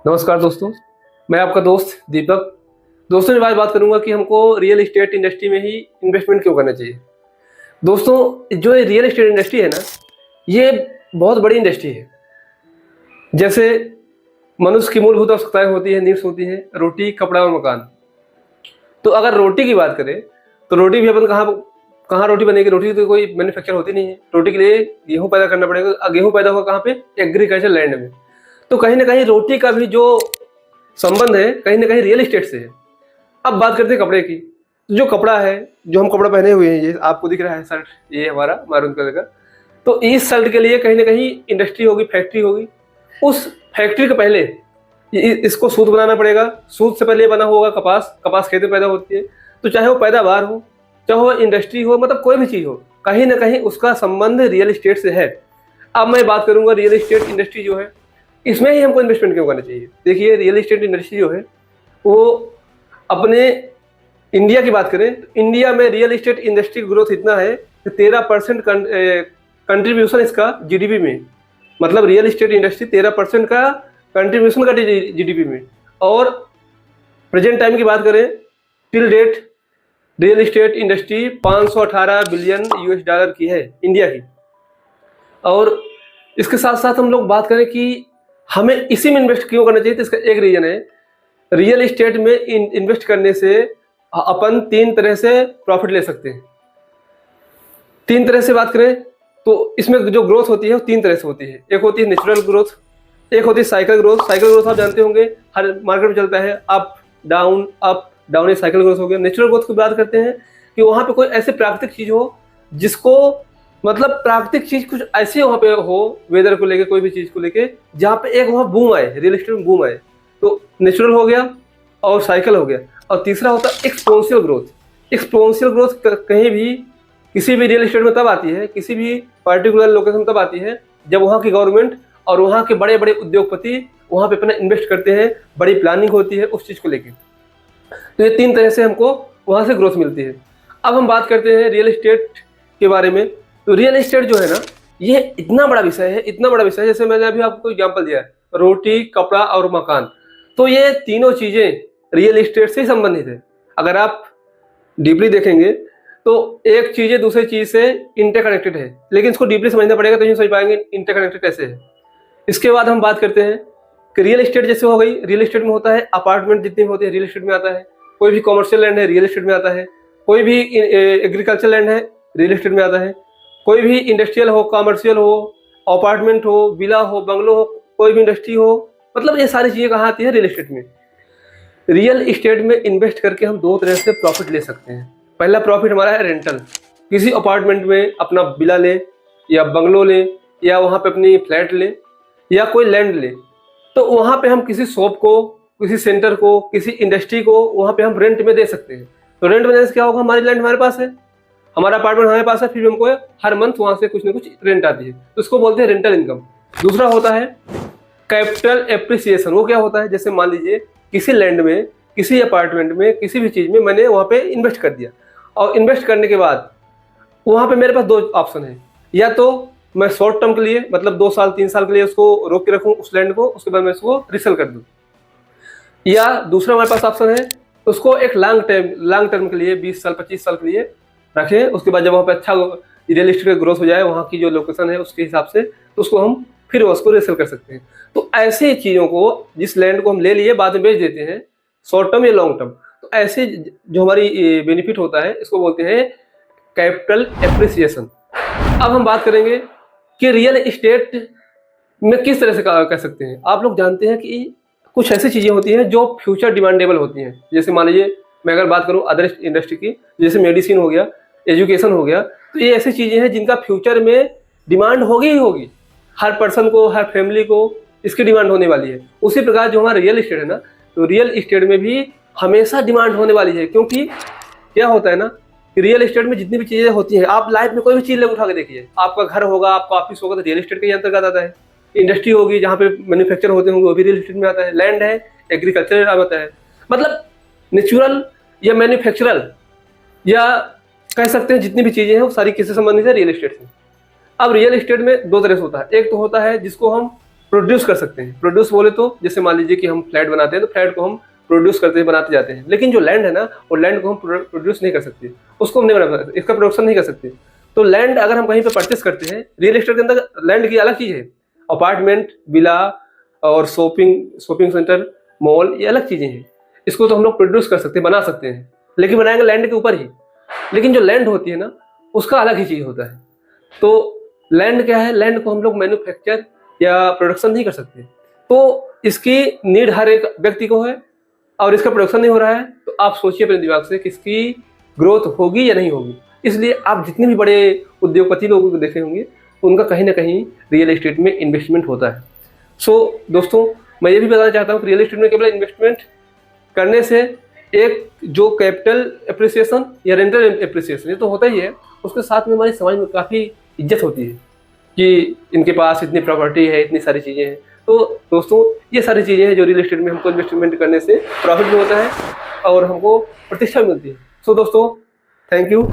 नमस्कार दोस्तों, मैं आपका दोस्त दीपक। दोस्तों, मैं आज बात करूंगा कि हमको रियल एस्टेट इंडस्ट्री में ही इन्वेस्टमेंट क्यों करना चाहिए। दोस्तों, जो ये रियल एस्टेट इंडस्ट्री है ना, ये बहुत बड़ी इंडस्ट्री है। जैसे मनुष्य की मूलभूत आवश्यकताएं होती हैं, नीड्स होती हैं, रोटी, कपड़ा और मकान। तो अगर रोटी की बात करें तो रोटी भी अपन कहाँ कहाँ रोटी बनेगी। रोटी की तो कोई मैन्युफैक्चर होती नहीं है। रोटी के लिए गेहूँ पैदा करना पड़ेगा। गेहूँ पैदा होगा कहाँ पे? एग्रीकल्चर लैंड में। तो कहीं ना कहीं रोटी का भी जो संबंध है कहीं ना कहीं रियल एस्टेट से है। अब बात करते हैं कपड़े की। तो जो कपड़ा है, जो हम कपड़ा पहने हुए हैं, ये आपको दिख रहा है शर्ट, ये हमारा मारून कलर का। तो इस शर्ट के लिए कहीं ना कहीं इंडस्ट्री होगी, फैक्ट्री होगी। उस फैक्ट्री के पहले इसको सूत बनाना पड़ेगा। सूत से पहले बना होगा कपास। कपास खेत में पैदा होती है। तो चाहे वो पैदावार हो, चाहे वो इंडस्ट्री हो, मतलब कोई भी चीज़ हो, कहीं ना कहीं उसका संबंध रियल एस्टेट से है। अब मैं बात करूंगा रियल एस्टेट इंडस्ट्री जो है, इसमें ही हमको इन्वेस्टमेंट क्यों करना चाहिए। देखिए, रियल एस्टेट इंडस्ट्री जो है वो अपने इंडिया की बात करें तो इंडिया में रियल एस्टेट इंडस्ट्री ग्रोथ इतना है कि 13% कंट्रीब्यूशन इसका जीडीपी में, मतलब रियल एस्टेट इंडस्ट्री 13% का कंट्रीब्यूशन का जीडीपी में। और प्रेजेंट टाइम की बात करें, till date real estate industry 518 billion US dollar की है इंडिया की। और इसके साथ साथ हम लोग बात करें कि हमें इसी में इन्वेस्ट क्यों करना चाहिए, तो इसका एक रीजन है, रियल एस्टेट में इन्वेस्ट करने से अपन 3 तरह से प्रॉफिट ले सकते हैं। 3 तरह से बात करें तो इसमें जो ग्रोथ होती है वो 3 तरह से होती है। एक होती है नेचुरल ग्रोथ, एक होती है साइकिल ग्रोथ। साइकिल ग्रोथ आप जानते होंगे, हर मार्केट में चलता है, अप डाउन, ये साइकिल ग्रोथ हो गया। नेचुरल ग्रोथ की बात करते हैं कि वहाँ पे कोई ऐसी प्राकृतिक चीज हो जिसको, मतलब प्राकृतिक चीज कुछ ऐसे वहाँ पे हो, वेदर को लेके, कोई भी चीज को लेके, जहाँ पे एक वहाँ बूम आए, रियल एस्टेट में बूम आए। तो नेचुरल हो गया और साइकिल हो गया। और तीसरा होता है एक्सपोनेंशियल ग्रोथ। एक्सपोनेंशियल ग्रोथ कहीं भी किसी भी रियल एस्टेट में तब आती है, किसी भी पर्टिकुलर लोकेशन में तब आती है जब वहाँ की गवर्नमेंट और वहाँ के बड़े बड़े उद्योगपति वहाँ पे अपना इन्वेस्ट करते हैं, बड़ी प्लानिंग होती है उस चीज को लेके। तो ये 3 तरह से हमको वहाँ से ग्रोथ मिलती है। अब हम बात करते हैं रियल एस्टेट के बारे में। तो रियल एस्टेट जो है ना, ये इतना बड़ा विषय है, इतना बड़ा विषय है। जैसे मैंने अभी आपको एग्जांपल दिया है, रोटी, कपड़ा और मकान। तो ये तीनों चीजें रियल एस्टेट से ही संबंधित है। अगर आप डीपली देखेंगे तो एक चीज दूसरी चीज से इंटरकनेक्टेड है, लेकिन इसको डीपली समझना पड़ेगा तो समझ पाएंगे इंटरकनेक्टेड कैसे है। इसके बाद हम बात करते हैं कि रियल एस्टेट जैसे हो गई, रियल एस्टेट में होता है अपार्टमेंट जितने होते हैं रियल एस्टेट में आता है। कोई भी कॉमर्शियल लैंड है रियल एस्टेट में आता है। कोई भी एग्रीकल्चर लैंड है रियल एस्टेट में आता है। कोई भी इंडस्ट्रियल हो, कॉमर्शियल हो, अपार्टमेंट हो, विला हो, बंगलो हो, कोई भी इंडस्ट्री हो, मतलब ये सारी चीजें कहाँ आती है? रियल एस्टेट में। रियल एस्टेट में इन्वेस्ट करके हम 2 तरह से प्रॉफिट ले सकते हैं। पहला प्रॉफिट हमारा है रेंटल। किसी अपार्टमेंट में अपना विला ले या बंगलो ले या वहाँ पे अपनी फ्लैट ले या कोई लैंड ले, तो वहाँ पे हम किसी शॉप को, किसी सेंटर को, किसी इंडस्ट्री को वहाँ पे हम रेंट में दे सकते हैं। तो रेंट में देने से क्या होगा? हमारी लैंड हमारे पास है, हमारा अपार्टमेंट हमारे पास है, फिर हमको हर मंथ वहाँ से कुछ ना कुछ रेंट आती है, तो इसको बोलते हैं रेंटल इनकम। दूसरा होता है कैपिटल एप्रिसिएशन। वो क्या होता है? जैसे मान लीजिए किसी लैंड में, किसी अपार्टमेंट में, किसी भी चीज़ में मैंने वहाँ पे इन्वेस्ट कर दिया, और इन्वेस्ट करने के बाद वहाँ पे मेरे पास 2 ऑप्शन है। या तो मैं शॉर्ट टर्म के लिए, मतलब 2 साल 3 साल के लिए उसको रोक के रखूँ उस लैंड को, उसके बाद मैं उसको रिसेल कर दूँ। या दूसरा हमारे पास ऑप्शन है उसको एक लॉन्ग टर्म के लिए 20 साल 25 साल के लिए रखें। उसके बाद जब वहाँ पे अच्छा रियल एस्टेट ग्रोथ हो जाए, वहाँ की जो लोकेशन है उसके हिसाब से, तो उसको हम फिर उसको रिसेल कर सकते हैं। तो ऐसे चीज़ों को, जिस लैंड को हम ले लिए बाद में बेच देते हैं, शॉर्ट टर्म या लॉन्ग टर्म, तो ऐसे जो हमारी बेनिफिट होता है इसको बोलते हैं कैपिटल एप्रिसिएशन। अब हम बात करेंगे कि रियल एस्टेट में किस तरह से कह सकते हैं। आप लोग जानते हैं कि कुछ ऐसी चीज़ें होती हैं जो फ्यूचर डिमांडेबल होती हैं। जैसे मान लीजिए मैं अगर बात करूं अदर इंडस्ट्री की, जैसे मेडिसिन हो गया, एजुकेशन हो गया, तो ये ऐसी चीज़ें हैं जिनका फ्यूचर में डिमांड होगी ही होगी। हर पर्सन को, हर फैमिली को इसकी डिमांड होने वाली है। उसी प्रकार जो हमारा रियल एस्टेट है ना, तो रियल एस्टेट में भी हमेशा डिमांड होने वाली है। क्योंकि क्या होता है ना, रियल एस्टेट में जितनी भी चीज़ें होती हैं, आप लाइफ में कोई भी चीज़ ले उठा के देखिए, आपका घर होगा, आपका ऑफिस होगा, तो रियल एस्टेट के अंतर्गत आता है। इंडस्ट्री होगी जहाँ पे मैन्युफैक्चर होते होंगे, वो भी रियल एस्टेट में आता है। लैंड है, एग्रीकल्चर आता है। मतलब नेचुरल या मैन्युफैक्चरल या कह सकते हैं जितनी भी चीज़ें हैं वो सारी किससे संबंधित है? रियल एस्टेट से। अब रियल एस्टेट में 2 तरह से होता है। एक तो होता है जिसको हम प्रोड्यूस कर सकते हैं। प्रोड्यूस बोले तो जैसे मान लीजिए कि हम फ्लैट बनाते हैं तो फ्लैट को हम प्रोड्यूस करते हैं, बनाते जाते हैं, लेकिन जो लैंड है ना वो लैंड को हम प्रोड्यूस नहीं कर सकते, उसको हम नहीं बना सकते, इसका प्रोडक्शन नहीं कर सकते। तो लैंड अगर हम कहीं पे परचेस करते हैं, रियल एस्टेट के अंदर लैंड की अलग चीज़ है, अपार्टमेंट, विला और शॉपिंग सेंटर, मॉल, ये अलग चीज़ें हैं। इसको तो हम लोग प्रोड्यूस कर सकते हैं, बना सकते हैं, लेकिन बनाएंगे लैंड के ऊपर ही। लेकिन जो लैंड होती है ना उसका अलग ही चीज़ होता है। तो लैंड क्या है, लैंड को हम लोग मैन्युफैक्चर या प्रोडक्शन नहीं कर सकते। तो इसकी नीड हर एक व्यक्ति को है और इसका प्रोडक्शन नहीं हो रहा है, तो आप सोचिए अपने दिमाग से कि इसकी ग्रोथ होगी या नहीं होगी। इसलिए आप जितने भी बड़े उद्योगपति लोगों को देखे होंगे उनका कहीं ना कहीं रियल एस्टेट में इन्वेस्टमेंट होता है। दोस्तों मैं ये भी बताना चाहता हूँ कि रियल एस्टेट में केवल इन्वेस्टमेंट करने से एक जो कैपिटल एप्रिसिएशन या रेंटल एप्रिसिएशन ये तो होता ही है, उसके साथ में हमारी समाज में काफ़ी इज्जत होती है कि इनके पास इतनी प्रॉपर्टी है, इतनी सारी चीज़ें हैं। तो दोस्तों ये सारी चीज़ें हैं जो रियल एस्टेट में हमको इन्वेस्टमेंट करने से प्रॉफिट भी होता है और हमको प्रतिष्ठा मिलती है। दोस्तों थैंक यू।